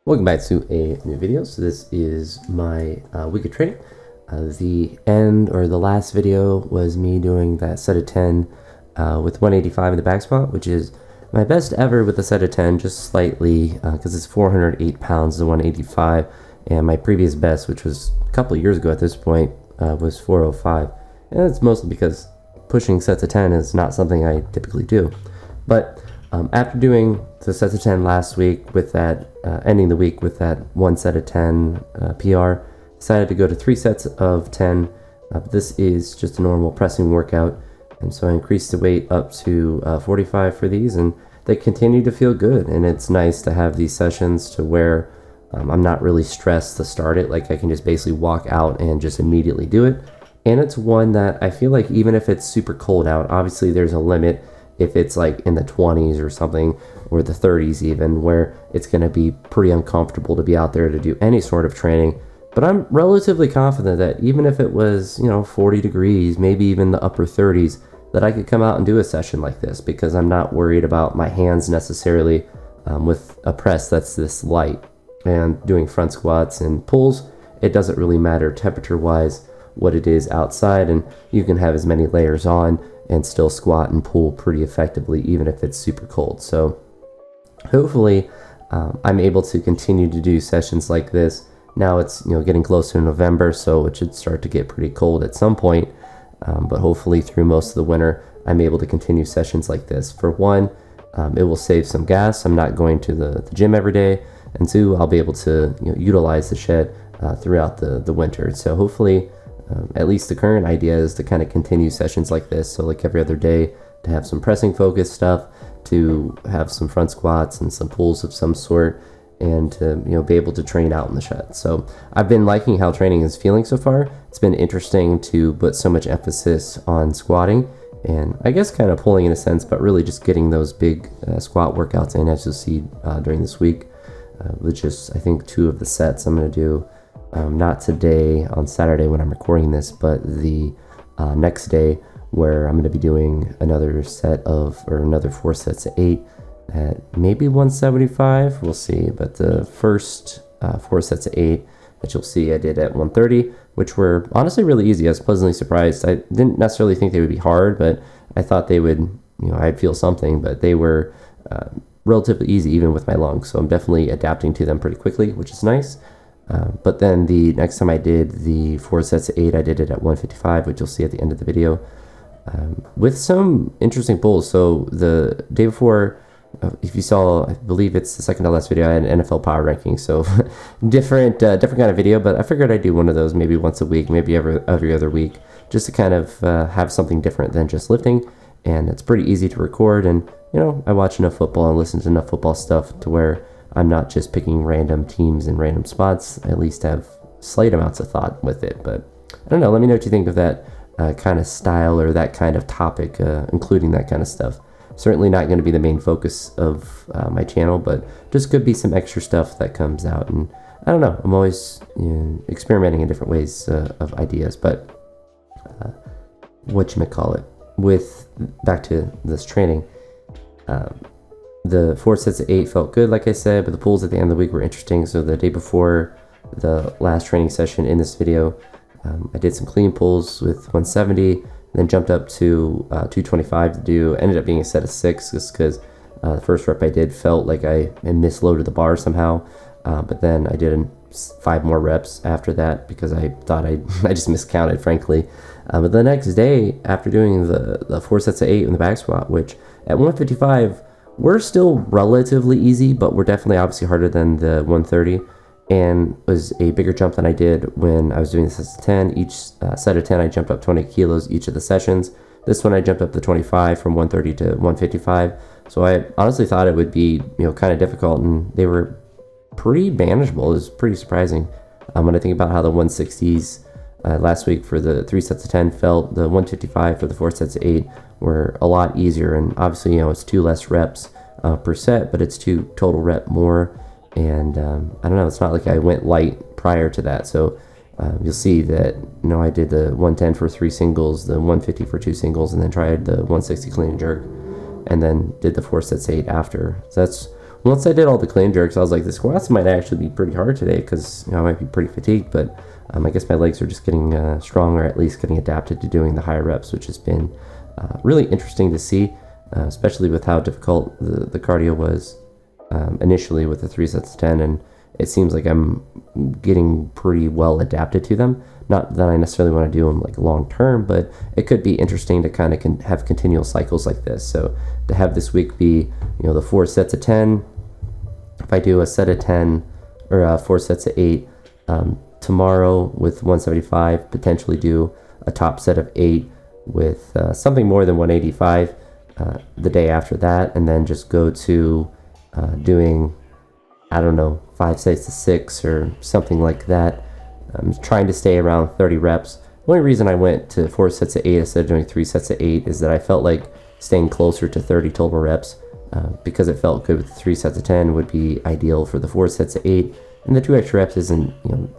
Welcome back to a new video. So this is my week of training. The end or the last video was me doing that set of 10 with 185 in the back squat, which is my best ever with a set of 10, just slightly because it's 408 pounds to 185, and my previous best, which was a couple of years ago at this point, was 405. And it's mostly because pushing sets of 10 is not something I typically do. But after doing the sets of 10 last week with that, ending the week with that one set of 10 PR, decided to go to 3 sets of 10. This is just a normal pressing workout, and so I increased the weight up to 45 for these, and they continue to feel good. And it's nice to have these sessions to where I'm not really stressed to start it. Like I can just basically walk out and just immediately do it. And it's one that I feel like even if it's super cold out, obviously there's a limit if it's like in the 20s or something, or the 30s even, where it's going to be pretty uncomfortable to be out there to do any sort of training. But I'm relatively confident that even if it was, 40 degrees, maybe even the upper 30s, that I could come out and do a session like this, because I'm not worried about my hands necessarily with a press that's this light. And doing front squats and pulls, it doesn't really matter temperature wise what it is outside, and you can have as many layers on and still squat and pull pretty effectively even if it's super cold. So hopefully I'm able to continue to do sessions like this. Now it's getting closer to November, so it should start to get pretty cold at some point, but hopefully through most of the winter I'm able to continue sessions like this. For one, it will save some gas. I'm not going to the gym every day, and two, I'll be able to utilize the shed throughout the winter. So hopefully at least the current idea is to kind of continue sessions like this. So like every other day, to have some pressing focused stuff, to have some front squats and some pulls of some sort, and to be able to train out in the shed. So I've been liking how training is feeling so far. It's been interesting to put so much emphasis on squatting, and I guess kind of pulling in a sense, but really just getting those big squat workouts in, as you'll see during this week. With just, I think, 2 of the sets I'm going to do. Not today on Saturday when I'm recording this, but the next day, where I'm going to be doing another 4 sets of 8 at maybe 175. We'll see. But the first 4 sets of 8 that you'll see I did at 130, which were honestly really easy. I was pleasantly surprised. I didn't necessarily think they would be hard, but I thought they would, I'd feel something, but they were relatively easy even with my lungs. So I'm definitely adapting to them pretty quickly, which is nice. But then the next time I did the 4 sets of 8, I did it at 155, which you'll see at the end of the video, with some interesting pulls. So the day before, if you saw, I believe it's the second to last video, I had an NFL power ranking. So different kind of video, but I figured I'd do one of those maybe once a week, maybe every other week, just to kind of have something different than just lifting. And it's pretty easy to record, and I watch enough football and listen to enough football stuff to where I'm not just picking random teams and random spots. I at least have slight amounts of thought with it. But I don't know, let me know what you think of that kind of style or that kind of topic, including that kind of stuff. Certainly not going to be the main focus of my channel, but just could be some extra stuff that comes out. And I don't know, I'm always experimenting in different ways of ideas. But whatchamacallit, back to this training, the 4 sets of 8 felt good, like I said, but the pulls at the end of the week were interesting. So the day before the last training session in this video, I did some clean pulls with 170, then jumped up to 225 to do. Ended up being a set of 6 just because the first rep I did felt like I misloaded the bar somehow. But then I did 5 more reps after that because I thought I just miscounted, frankly. But the next day, after doing the 4 sets of 8 in the back squat, which at 155, we're still relatively easy, but we're definitely obviously harder than the 130, and was a bigger jump than I did when I was doing the sets of 10. Each set of 10, I jumped up 20 kilos each of the sessions. This one, I jumped up to 25 from 130 to 155. So I honestly thought it would be, kind of difficult, and they were pretty manageable. It was pretty surprising. When I think about how the 160s last week for the 3 sets of 10 felt, the 155 for the 4 sets of 8 were a lot easier. And obviously, it's 2 less reps per set, but it's 2 total rep more. And I don't know, it's not like I went light prior to that. So you'll see that I did the 110 for 3 singles, the 150 for 2 singles, and then tried the 160 clean and jerk, and then did the 4 sets of 8 after. So that's once I did all the clean jerks, I was like, the squats might actually be pretty hard today because I might be pretty fatigued, but I guess my legs are just getting stronger, at least getting adapted to doing the higher reps, which has been really interesting to see, especially with how difficult the cardio was initially with the 3 sets of 10, and it seems like I'm getting pretty well adapted to them. Not that I necessarily want to do them like long term, but it could be interesting to kind of have continual cycles like this. So to have this week be, the 4 sets of 10, if I do a set of 10 or 4 sets of 8, tomorrow with 175, potentially do a top set of 8 with something more than 185 the day after that, and then just go to doing, I don't know, 5 sets of 6 or something like that. I'm trying to stay around 30 reps. The only reason I went to 4 sets of 8 instead of doing 3 sets of 8 is that I felt like staying closer to 30 total reps because it felt good with 3 sets of 10 would be ideal for the 4 sets of 8, and the 2 extra reps isn't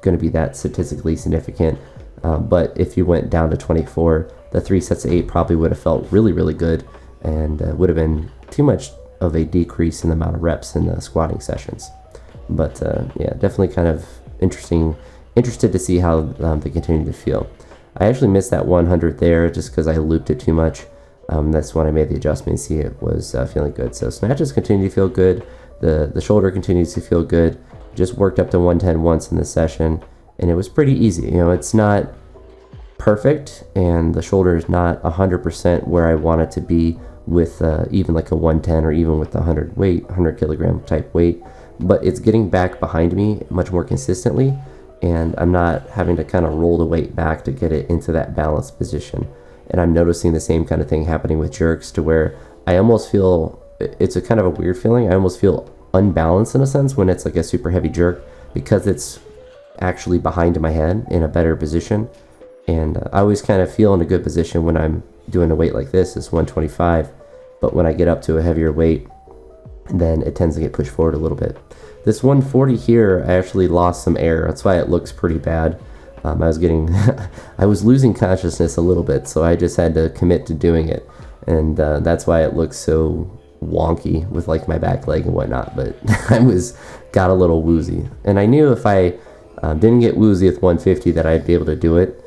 going to be that statistically significant. But if you went down to 24, the 3 sets of 8 probably would have felt really, really good, and would have been too much of a decrease in the amount of reps in the squatting sessions. But yeah, definitely kind of interested to see how they continue to feel. I actually missed that 100 there just because I looped it too much. That's when I made the adjustment. See, it was feeling good. So snatches continue to feel good. The shoulder continues to feel good. Just worked up to 110 once in the session, and it was pretty easy. It's not perfect, and the shoulder is not 100% where I want it to be with even like a 110 or even with the 100 kilogram type weight, but it's getting back behind me much more consistently, and I'm not having to kind of roll the weight back to get it into that balanced position. And I'm noticing the same kind of thing happening with jerks, to where I almost feel, it's a kind of a weird feeling, I almost feel unbalanced in a sense when it's like a super heavy jerk, because it's actually behind my head in a better position. And I always kind of feel in a good position when I'm doing a weight like this, is 125, but when I get up to a heavier weight, then it tends to get pushed forward a little bit. This 140 here, I actually lost some air. That's why it looks pretty bad. I was losing consciousness a little bit, so I just had to commit to doing it, and that's why it looks so wonky with like my back leg and whatnot. But got a little woozy, and I knew if I didn't get woozy with 150 that I'd be able to do it,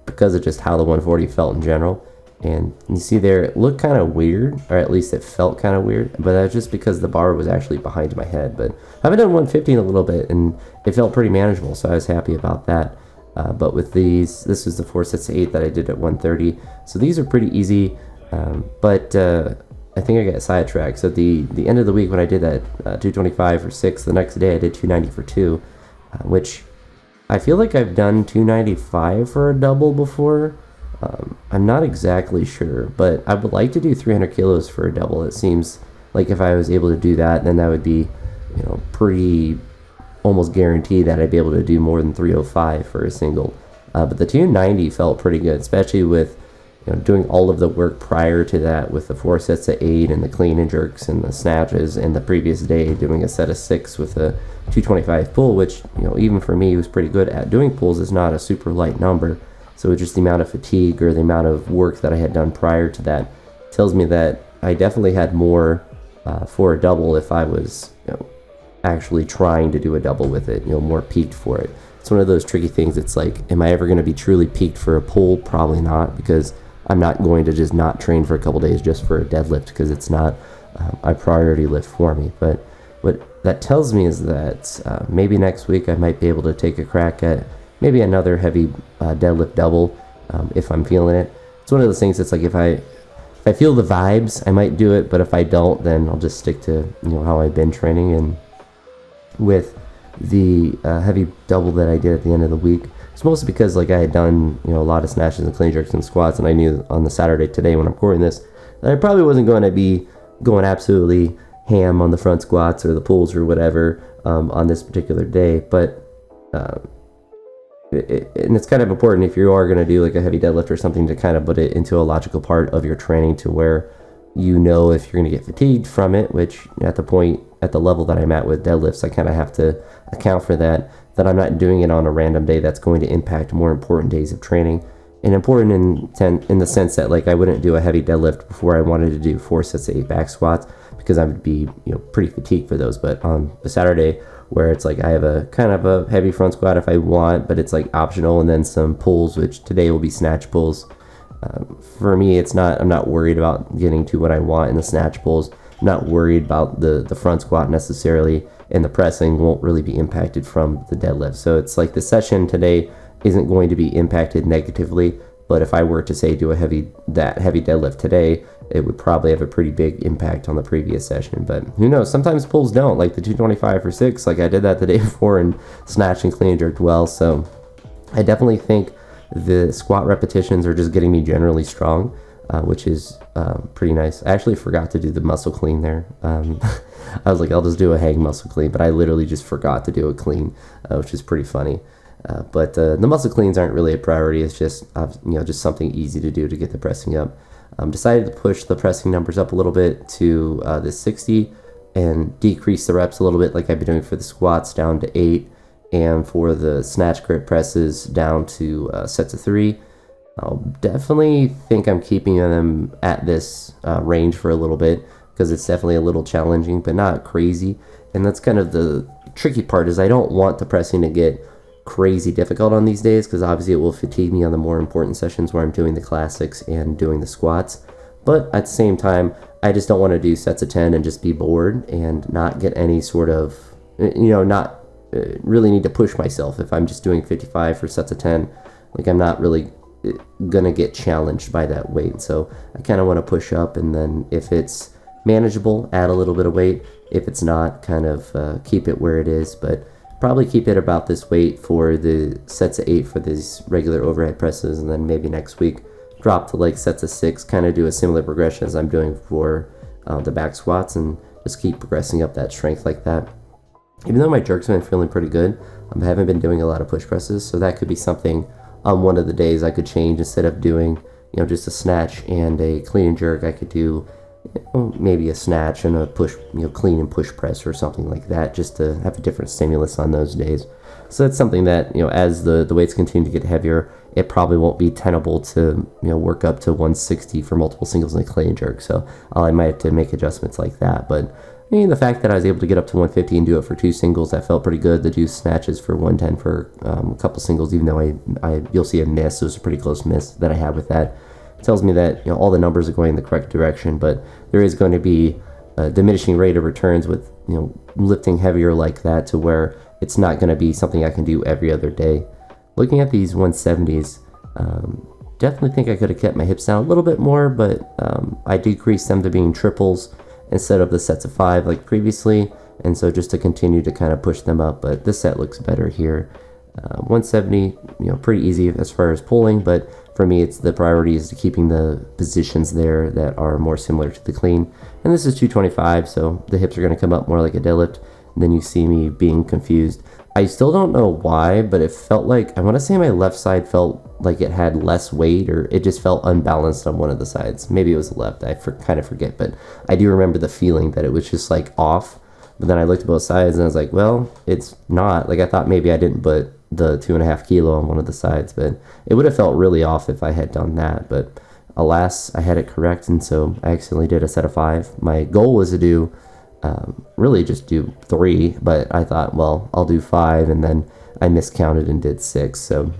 because of just how the 140 felt in general. And you see there, it looked kind of weird, or at least it felt kind of weird, but that was just because the bar was actually behind my head. But I haven't done 150 in a little bit, and it felt pretty manageable, so I was happy about that. But with these, this was the 4 sets of 8 that I did at 130, so these are pretty easy. But I think I got sidetracked. So the end of the week when I did that 225 for 6, the next day I did 290 for 2, which I feel like I've done 295 for a double before. I'm not exactly sure, but I would like to do 300 kilos for a double. It seems like if I was able to do that, then that would be, pretty almost guaranteed that I'd be able to do more than 305 for a single. But the 290 felt pretty good, especially with doing all of the work prior to that with the 4 sets of 8 and the clean and jerks and the snatches, and the previous day doing a set of 6 with a 225 pull, which even for me was pretty good at doing pulls. Is not a super light number. So just the amount of fatigue or the amount of work that I had done prior to that tells me that I definitely had more for a double if I was actually trying to do a double with it, more peaked for it. It's one of those tricky things. It's like, am I ever going to be truly peaked for a pull? Probably not, because I'm not going to just not train for a couple days just for a deadlift, because it's not a priority lift for me. But what that tells me is that maybe next week I might be able to take a crack at maybe another heavy deadlift double if I'm feeling it. It's one of those things that's like, if I feel the vibes, I might do it, but if I don't, then I'll just stick to how I've been training. And with the heavy double that I did at the end of the week, it's mostly because I had done a lot of snatches and clean jerks and squats, and I knew on the Saturday today when I'm recording this that I probably wasn't going to be going absolutely ham on the front squats or the pulls or whatever on this particular day. But and it's kind of important if you are going to do like a heavy deadlift or something to kind of put it into a logical part of your training, to where if you're going to get fatigued from it, which at the level that I'm at with deadlifts, I kind of have to account for that I'm not doing it on a random day that's going to impact more important days of training. And important in the sense that I wouldn't do a heavy deadlift before I wanted to do 4 sets of 8 back squats, because I would be, pretty fatigued for those. But on the Saturday, where it's like I have a kind of a heavy front squat if I want, but it's like optional, and then some pulls, which today will be snatch pulls. For me, I'm not worried about getting to what I want in the snatch pulls. I'm not worried about the front squat necessarily, and the pressing won't really be impacted from the deadlift. So it's like the session today isn't going to be impacted negatively, but if I were to say do a heavy deadlift today, it would probably have a pretty big impact on the previous session. But who knows? Sometimes pulls don't, like the 225 for 6. Like I did that the day before and snatched and clean and jerked well. So I definitely think the squat repetitions are just getting me generally strong, which is pretty nice. I actually forgot to do the muscle clean there. I was like, I'll just do a hang muscle clean, but I literally just forgot to do a clean, which is pretty funny. But the muscle cleans aren't really a priority. It's just just something easy to do to get the pressing up. Decided to push the pressing numbers up a little bit to the 60 and decrease the reps a little bit, like I've been doing for the squats, down to 8. And for the snatch grip presses down to sets of 3. I'll definitely think I'm keeping them at this range for a little bit, because it's definitely a little challenging, but not crazy. And that's kind of the tricky part, is I don't want the pressing to get crazy difficult on these days, because obviously it will fatigue me on the more important sessions where I'm doing the classics and doing the squats. But at the same time, I just don't want to do sets of 10 and just be bored and not get any sort of, not really need to push myself. If I'm just doing 55 for sets of 10, like I'm not really gonna get challenged by that weight. So I kind of want to push up, and then if it's manageable, add a little bit of weight. If it's not, kind of keep it where it is, but probably keep it about this weight for the sets of 8 for these regular overhead presses, and then maybe next week drop to like sets of 6, kind of do a similar progression as I'm doing for the back squats, and just keep progressing up that strength like that. Even though my jerks have been feeling pretty good, I haven't been doing a lot of push presses, so that could be something on one of the days I could change. Instead of doing, just a snatch and a clean and jerk, I could do maybe a snatch and a push, clean and push press or something like that, just to have a different stimulus on those days. So that's something that, as the weights continue to get heavier, it probably won't be tenable to, work up to 160 for multiple singles and a clean and jerk. So I might have to make adjustments like that, but the fact that I was able to get up to 150 and do it for 2 singles, that felt pretty good. To do snatches for 110 for a couple singles, even though you'll see a miss. It was a pretty close miss that I had with that. It tells me that all the numbers are going in the correct direction, but there is going to be a diminishing rate of returns with lifting heavier like that, to where it's not going to be something I can do every other day. Looking at these 170s, definitely think I could have kept my hips down a little bit more, but I decreased them to being triples instead of the sets of 5 like previously, and so just to continue to kind of push them up. But this set looks better here. 170, pretty easy as far as pulling, but for me it's the priority is to keeping the positions there that are more similar to the clean. And this is 225, so the hips are going to come up more like a deadlift. And then you see me being confused. I still don't know why, but it felt like, I want to say my left side felt like it had less weight, or it just felt unbalanced on one of the sides. Maybe it was the left, I kind of forget, but I do remember the feeling that it was just like off. But then I looked at both sides and I was like, well, it's not. Like I thought maybe I didn't put the 2.5 kilo on one of the sides, but it would have felt really off if I had done that. But alas, I had it correct, and so I accidentally did a set of 5. My goal was to do really just do 3, but I thought, well, I'll do 5, and then I miscounted and did 6. So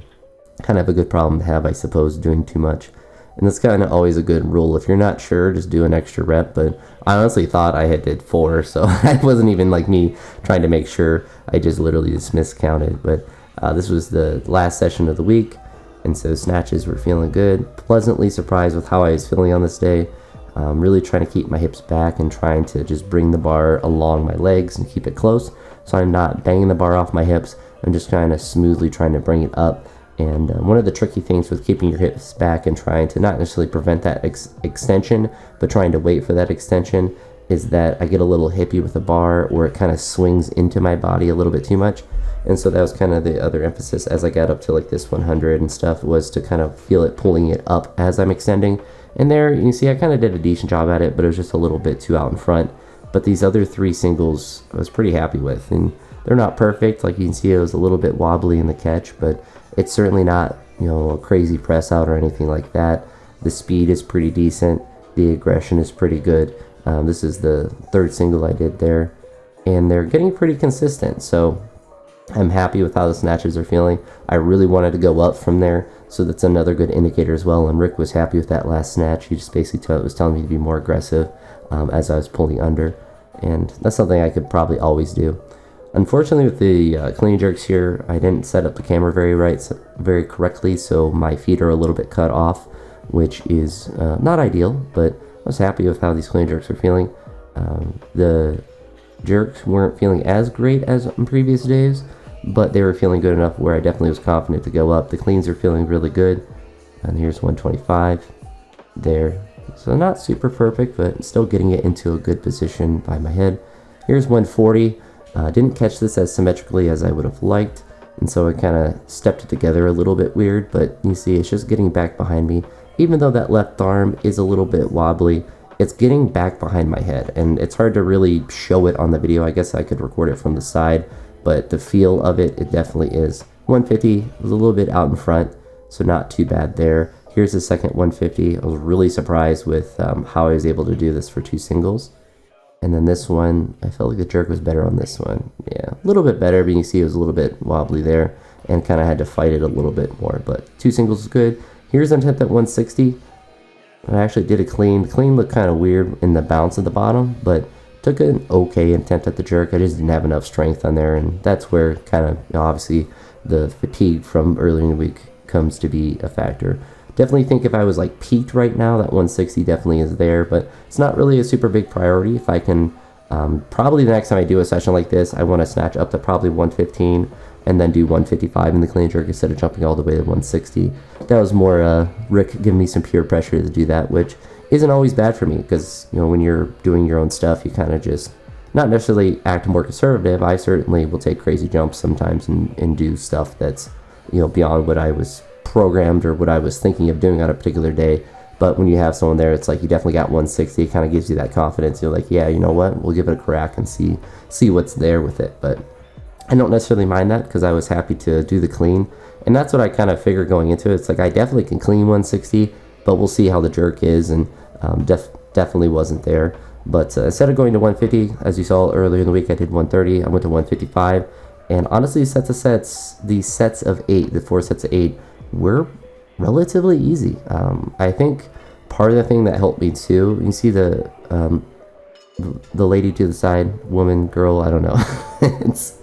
kind of a good problem to have, I suppose, doing too much. And that's kind of always a good rule. If you're not sure, just do an extra rep. But I honestly thought I had did 4, so it wasn't even like me trying to make sure. I just literally just miscounted. But this was the last session of the week, and so snatches were feeling good. Pleasantly surprised with how I was feeling on this day. Really trying to keep my hips back and trying to just bring the bar along my legs and keep it close, so I'm not banging the bar off my hips. I'm just kind of smoothly trying to bring it up. And one of the tricky things with keeping your hips back and trying to not necessarily prevent that extension, but trying to wait for that extension, is that I get a little hippie with the bar, or it kind of swings into my body a little bit too much. And so that was kind of the other emphasis as I got up to like this 100 and stuff, was to kind of feel it pulling it up as I'm extending. And there, you can see I kind of did a decent job at it, but it was just a little bit too out in front. But these other 3 singles I was pretty happy with, and they're not perfect. Like you can see, it was a little bit wobbly in the catch, but it's certainly not, a crazy press out or anything like that. The speed is pretty decent. The aggression is pretty good. This is the third single I did there, and they're getting pretty consistent. So I'm happy with how the snatches are feeling. I really wanted to go up from there, so that's another good indicator as well. And Rick was happy with that last snatch. He just basically was telling me to be more aggressive as I was pulling under, and that's something I could probably always do. Unfortunately, with the clean jerks here, I didn't set up the camera very correctly, so my feet are a little bit cut off, which is not ideal, but I was happy with how these clean jerks are feeling. The jerks weren't feeling as great as in previous days, but they were feeling good enough where I definitely was confident to go up. The cleans are feeling really good, and here's 125 there. So not super perfect, but still getting it into a good position by my head. Here's 140. Didn't catch this as symmetrically as I would have liked, and so I kind of stepped it together a little bit weird, but you see it's just getting back behind me. Even though that left arm is a little bit wobbly, it's getting back behind my head, and it's hard to really show it on the video. I guess I could record it from the side, but the feel of it, it definitely is. 150 was a little bit out in front, so not too bad there. Here's the second 150. I was really surprised with how I was able to do this for 2 singles. And then this one, I felt like the jerk was better on this one. Yeah, a little bit better, but you can see it was a little bit wobbly there and kind of had to fight it a little bit more. But 2 singles is good. Here's an attempt at 160. I actually did a clean. The clean looked kind of weird in the bounce at the bottom, but took an okay attempt at the jerk. I just didn't have enough strength on there, and that's where kind of, obviously the fatigue from earlier in the week comes to be a factor. Definitely think if I was like peaked right now, that 160 definitely is there, but it's not really a super big priority. If I can, probably the next time I do a session like this, I want to snatch up to probably 115 and then do 155 in the clean jerk instead of jumping all the way to 160. That was more Rick giving me some peer pressure to do that, which isn't always bad for me, because when you're doing your own stuff, you kind of just not necessarily act more conservative. I certainly will take crazy jumps sometimes and do stuff that's beyond what I was programmed or what I was thinking of doing on a particular day. But when you have someone there, it's like you definitely got 160. It kind of gives you that confidence. You're like, yeah, you know what, we'll give it a crack and see what's there with it. But I don't necessarily mind that, because I was happy to do the clean, and that's what I kind of figured going into it. It's like I definitely can clean 160, but we'll see how the jerk is, and definitely wasn't there. But instead of going to 150, as you saw earlier in the week, I did 130. I went to 155, and honestly, these sets of 8, the 4 sets of 8, were relatively easy. I think part of the thing that helped me too, you see the lady to the side, woman, girl, I don't know. It's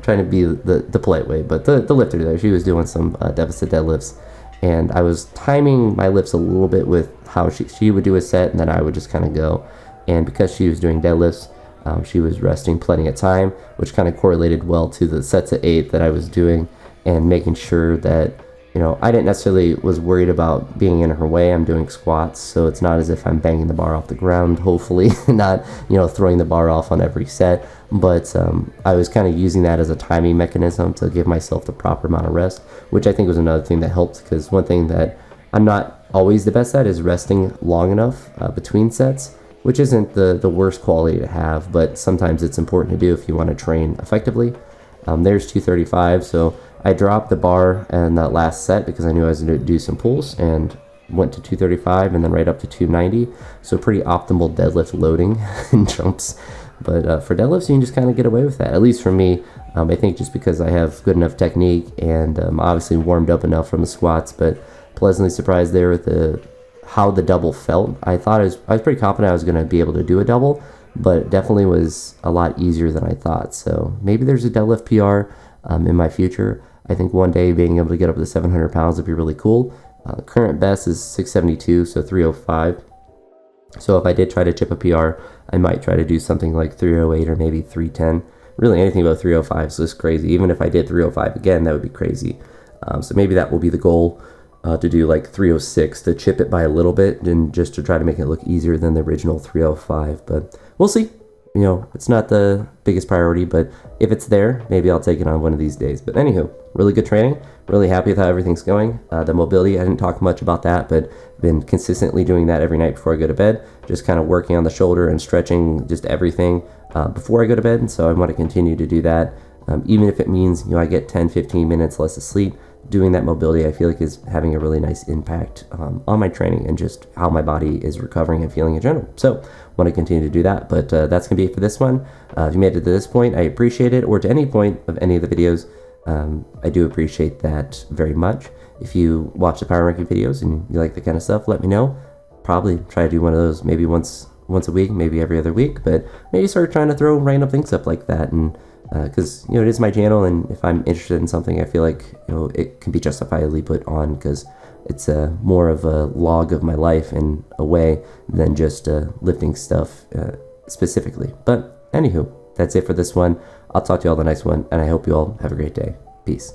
trying to be the polite way, but the lifter there, she was doing some deficit deadlifts, and I was timing my lifts a little bit with how she would do a set, and then I would just kind of go. And because she was doing deadlifts, she was resting plenty of time, which kind of correlated well to the sets of 8 that I was doing, and making sure that I didn't necessarily was worried about being in her way. I'm doing squats, so it's not as if I'm banging the bar off the ground, hopefully not throwing the bar off on every set, but I was kind of using that as a timing mechanism to give myself the proper amount of rest, which I think was another thing that helped, because one thing that I'm not always the best at is resting long enough between sets, which isn't the worst quality to have, but sometimes it's important to do if you want to train effectively. There's 235, so I dropped the bar in that last set because I knew I was going to do some pulls, and went to 235 and then right up to 290. So pretty optimal deadlift loading and jumps. But for deadlifts, you can just kind of get away with that, at least for me. I think just because I have good enough technique and obviously warmed up enough from the squats, but pleasantly surprised there with how the double felt. I was pretty confident I was going to be able to do a double, but it definitely was a lot easier than I thought. So maybe there's a deadlift PR in my future. I think one day being able to get up to 700 pounds would be really cool. Current best is 672, so 305. So if I did try to chip a PR, I might try to do something like 308 or maybe 310. Really anything about 305 is just crazy. Even if I did 305 again, that would be crazy. So maybe that will be the goal, to do like 306, to chip it by a little bit and just to try to make it look easier than the original 305. But we'll see. It's not the biggest priority, but if it's there, maybe I'll take it on one of these days. But anywho, really good training. Really happy with how everything's going. The mobility, I didn't talk much about that, but been consistently doing that every night before I go to bed. Just kind of working on the shoulder and stretching just everything before I go to bed. And so I want to continue to do that. Even if it means, I get 10, 15 minutes less of sleep, doing that mobility, I feel like is having a really nice impact on my training and just how my body is recovering and feeling in general. So want to continue to do that, but that's gonna be it for this one. If you made it to this point, I appreciate it, or to any point of any of the videos, I do appreciate that very much. If you watch the power ranking videos and you like the kind of stuff, let me know. Probably try to do one of those maybe once a week, maybe every other week, but maybe start trying to throw random things up like that. And because it is my channel, and if I'm interested in something, I feel like it can be justifiably put on, because it's more of a log of my life in a way than just lifting stuff specifically. But anywho, that's it for this one. I'll talk to you all the next one, and I hope you all have a great day. Peace.